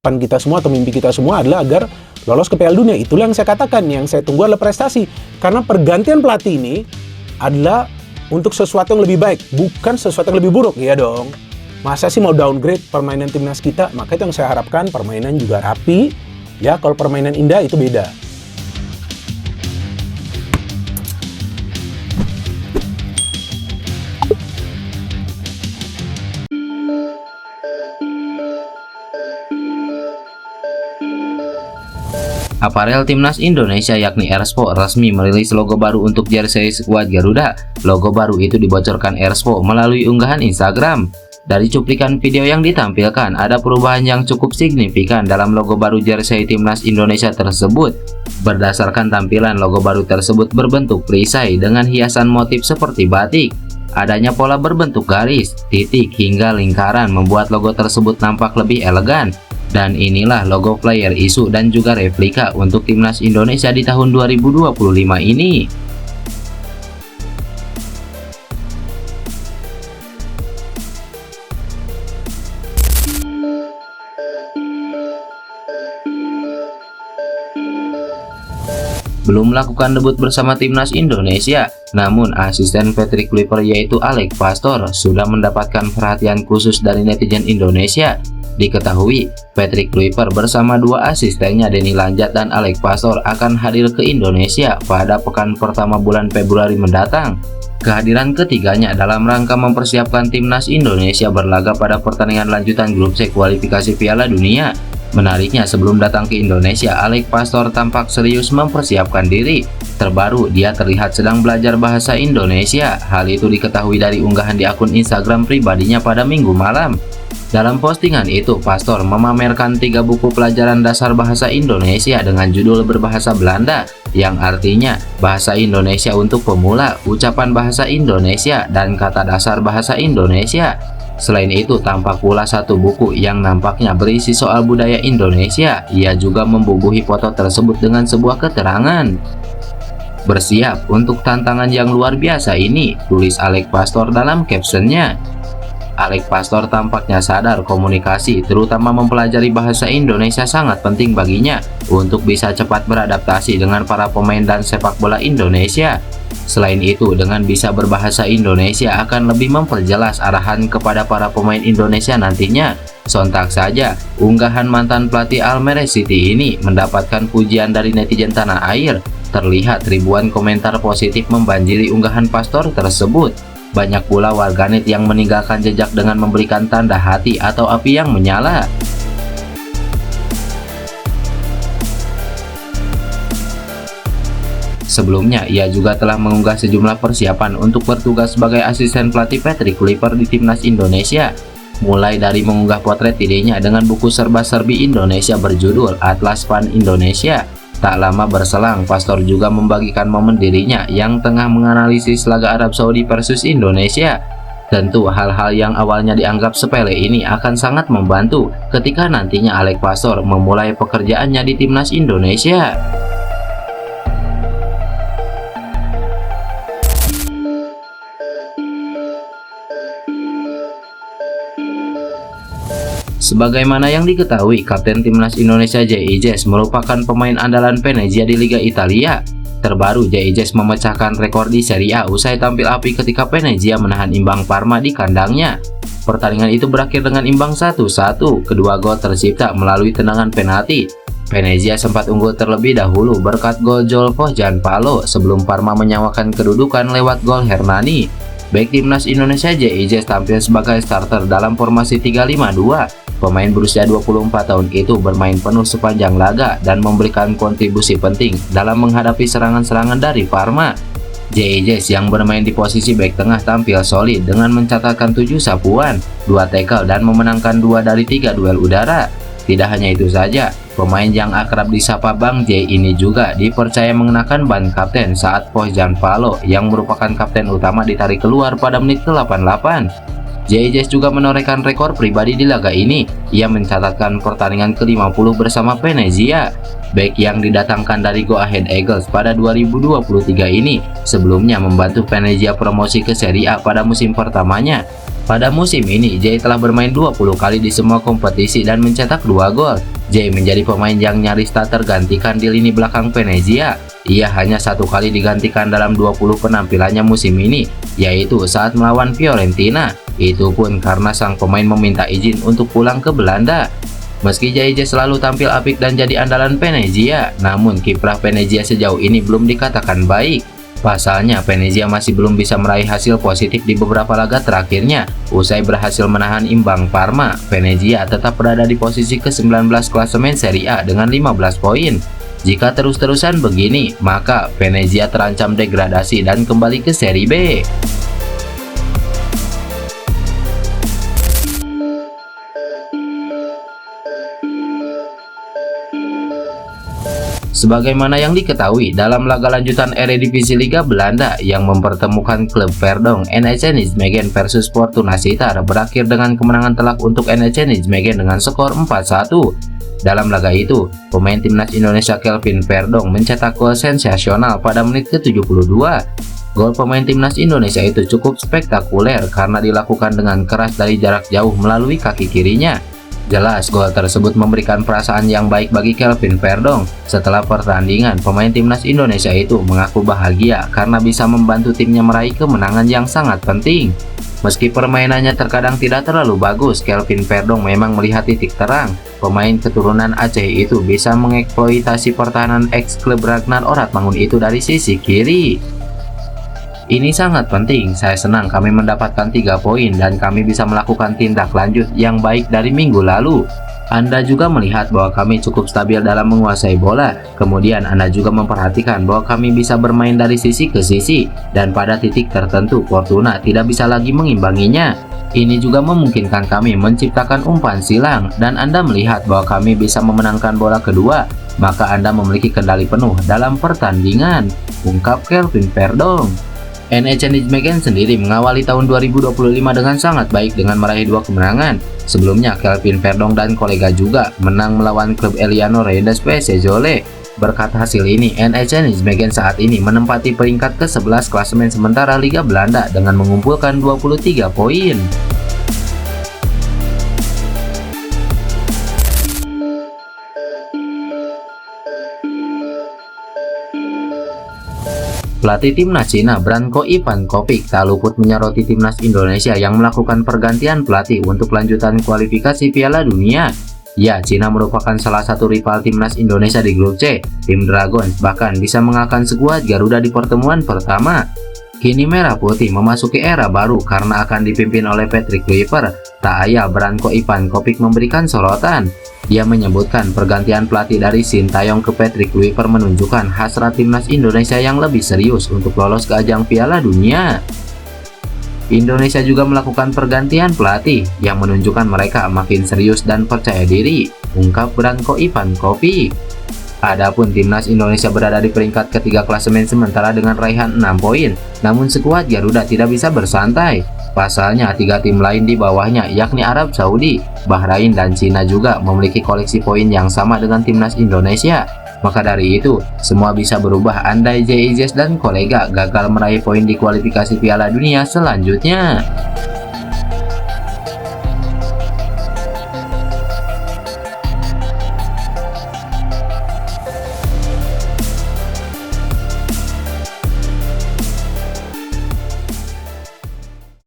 harapan kita semua atau mimpi kita semua adalah agar lolos ke Piala Dunia. Itulah yang saya katakan, yang saya tunggu adalah prestasi. Karena pergantian pelatih ini adalah untuk sesuatu yang lebih baik, bukan sesuatu yang lebih buruk, ya dong. Masa sih mau downgrade permainan timnas kita? Maka itu yang saya harapkan, permainan juga rapi. Ya, kalau permainan indah itu beda. Aparel Timnas Indonesia yakni Erspo resmi merilis logo baru untuk jersey skuad Garuda. Logo baru itu dibocorkan Erspo melalui unggahan Instagram. Dari cuplikan video yang ditampilkan, ada perubahan yang cukup signifikan dalam logo baru jersey Timnas Indonesia tersebut. Berdasarkan tampilan, logo baru tersebut berbentuk perisai dengan hiasan motif seperti batik. Adanya pola berbentuk garis, titik, hingga lingkaran membuat logo tersebut nampak lebih elegan. Dan inilah logo player isu dan juga replika untuk Timnas Indonesia di tahun 2025 ini. Belum melakukan debut bersama Timnas Indonesia, namun asisten Patrick Kluivert yaitu Alex Pastoor sudah mendapatkan perhatian khusus dari netizen Indonesia. Diketahui, Patrick Kluivert bersama dua asistennya Denny Lanjat dan Alex Pastoor akan hadir ke Indonesia pada pekan pertama bulan Februari mendatang. Kehadiran ketiganya dalam rangka mempersiapkan Timnas Indonesia berlaga pada pertandingan lanjutan grup C kualifikasi Piala Dunia. Menariknya, sebelum datang ke Indonesia, Alex Pastoor tampak serius mempersiapkan diri. Terbaru, dia terlihat sedang belajar bahasa Indonesia. Hal itu diketahui dari unggahan di akun Instagram pribadinya pada Minggu malam. Dalam postingan itu, Pastoor memamerkan 3 buku pelajaran dasar bahasa Indonesia dengan judul berbahasa Belanda, yang artinya bahasa Indonesia untuk pemula, ucapan bahasa Indonesia, dan kata dasar bahasa Indonesia. Selain itu, tampak pula satu buku yang nampaknya berisi soal budaya Indonesia. Ia juga membubuhi foto tersebut dengan sebuah keterangan. "Bersiap untuk tantangan yang luar biasa ini," tulis Alex Pastoor dalam captionnya. Alex Pastoor tampaknya sadar komunikasi, terutama mempelajari bahasa Indonesia sangat penting baginya untuk bisa cepat beradaptasi dengan para pemain dan sepak bola Indonesia. Selain itu, dengan bisa berbahasa Indonesia akan lebih memperjelas arahan kepada para pemain Indonesia nantinya. Sontak saja, unggahan mantan pelatih Almere City ini mendapatkan pujian dari netizen tanah air. Terlihat ribuan komentar positif membanjiri unggahan Pastoor tersebut. Banyak pula warganet yang meninggalkan jejak dengan memberikan tanda hati atau api yang menyala. Sebelumnya, ia juga telah mengunggah sejumlah persiapan untuk bertugas sebagai asisten pelatih Patrick Kluivert di Timnas Indonesia. Mulai dari mengunggah potret dirinya dengan buku serba-serbi Indonesia berjudul Atlas Fan Indonesia. Tak lama berselang, Pastoor juga membagikan momen dirinya yang tengah menganalisis laga Arab Saudi versus Indonesia. Tentu hal-hal yang awalnya dianggap sepele ini akan sangat membantu ketika nantinya Alex Pastoor memulai pekerjaannya di Timnas Indonesia. Sebagaimana yang diketahui, Kapten Timnas Indonesia J.I. Jez merupakan pemain andalan Venezia di Liga Italia. Terbaru, J.I. Jez memecahkan rekor di Serie A usai tampil api ketika Venezia menahan imbang Parma di kandangnya. Pertandingan itu berakhir dengan imbang 1-1. Kedua gol tercipta melalui tendangan penalti. Venezia sempat unggul terlebih dahulu berkat gol Jolfo Gianpaolo sebelum Parma menyamakan kedudukan lewat gol Hernani. Bek Timnas Indonesia J.I. Jez tampil sebagai starter dalam formasi 3-5-2. Pemain berusia 24 tahun itu bermain penuh sepanjang laga dan memberikan kontribusi penting dalam menghadapi serangan-serangan dari Parma. J.I. Jez yang bermain di posisi bek tengah tampil solid dengan mencatatkan 7 sapuan, 2 tackle dan memenangkan 2 dari 3 duel udara. Tidak hanya itu saja, pemain yang akrab disapa Bang J ini juga dipercaya mengenakan ban kapten saat Pos Gianpaolo yang merupakan kapten utama ditarik keluar pada menit ke-88. J.I. Jez juga menorehkan rekor pribadi di laga ini. Ia mencatatkan pertandingan ke-50 bersama Venezia. Bek yang didatangkan dari Go Ahead Eagles pada 2023 ini sebelumnya membantu Venezia promosi ke Serie A pada musim pertamanya. Pada musim ini, J telah bermain 20 kali di semua kompetisi dan mencetak 2 gol. Jay menjadi pemain yang nyaris tak tergantikan di lini belakang Venezia. Ia hanya 1 kali digantikan dalam 20 penampilannya musim ini, yaitu saat melawan Fiorentina. Itu pun karena sang pemain meminta izin untuk pulang ke Belanda. Meski Jay selalu tampil apik dan jadi andalan Venezia, namun kiprah Venezia sejauh ini belum dikatakan baik. Pasalnya, Venezia masih belum bisa meraih hasil positif di beberapa laga terakhirnya. Usai berhasil menahan imbang Parma, Venezia tetap berada di posisi ke-19 klasemen Serie A dengan 15 poin. Jika terus-terusan begini, maka Venezia terancam degradasi dan kembali ke Serie B. Sebagaimana yang diketahui, dalam laga lanjutan Eredivisie Liga Belanda yang mempertemukan klub Verdong, NEC Nijmegen versus Fortuna Sittard berakhir dengan kemenangan telak untuk NEC Nijmegen dengan skor 4-1. Dalam laga itu, pemain timnas Indonesia Kelvin Verdong mencetak gol sensasional pada menit ke-72. Gol pemain timnas Indonesia itu cukup spektakuler karena dilakukan dengan keras dari jarak jauh melalui kaki kirinya. Jelas, gol tersebut memberikan perasaan yang baik bagi Kelvin Verdong. Setelah pertandingan, pemain timnas Indonesia itu mengaku bahagia karena bisa membantu timnya meraih kemenangan yang sangat penting. Meski permainannya terkadang tidak terlalu bagus, Kelvin Verdong memang melihat titik terang. Pemain keturunan Aceh itu bisa mengeksploitasi pertahanan ex-klub Ragnar Oratmangun itu dari sisi kiri. Ini sangat penting, saya senang kami mendapatkan 3 poin dan kami bisa melakukan tindak lanjut yang baik dari minggu lalu. Anda juga melihat bahwa kami cukup stabil dalam menguasai bola. Kemudian Anda juga memperhatikan bahwa kami bisa bermain dari sisi ke sisi, dan pada titik tertentu Fortuna tidak bisa lagi mengimbanginya. Ini juga memungkinkan kami menciptakan umpan silang, dan Anda melihat bahwa kami bisa memenangkan bola kedua, maka Anda memiliki kendali penuh dalam pertandingan, ungkap Kelvin Verdong. NEC Nijmegen sendiri mengawali tahun 2025 dengan sangat baik dengan meraih 2 kemenangan. Sebelumnya, Kelvin Verdong dan kolega juga menang melawan klub Eliano Redes PSC Zwolle. Berkat hasil ini, NEC Nijmegen saat ini menempati peringkat ke-11 klasemen sementara Liga Belanda dengan mengumpulkan 23 poin. Pelatih timnas Cina Branko Ivankovic tak luput menyoroti timnas Indonesia yang melakukan pergantian pelatih untuk lanjutan kualifikasi Piala Dunia. Ya, Cina merupakan salah satu rival timnas Indonesia di grup C. Tim Dragons bahkan bisa mengalahkan skuad Garuda di pertemuan pertama. Kini Merah Putih memasuki era baru karena akan dipimpin oleh Patrick Kluivert. Tak ayal Branko Ivankovic memberikan sorotan. Dia menyebutkan pergantian pelatih dari Sintayong ke Patrick Kluivert menunjukkan hasrat timnas Indonesia yang lebih serius untuk lolos ke ajang Piala Dunia. Indonesia juga melakukan pergantian pelatih yang menunjukkan mereka makin serius dan percaya diri, ungkap Branko Ivankovic. Adapun timnas Indonesia berada di peringkat ketiga klasemen sementara dengan raihan 6 poin, namun skuad Garuda tidak bisa bersantai. Pasalnya, 3 tim lain di bawahnya yakni Arab Saudi, Bahrain, dan Cina juga memiliki koleksi poin yang sama dengan timnas Indonesia. Maka dari itu, semua bisa berubah andai Jay dan kolega gagal meraih poin di kualifikasi Piala Dunia selanjutnya.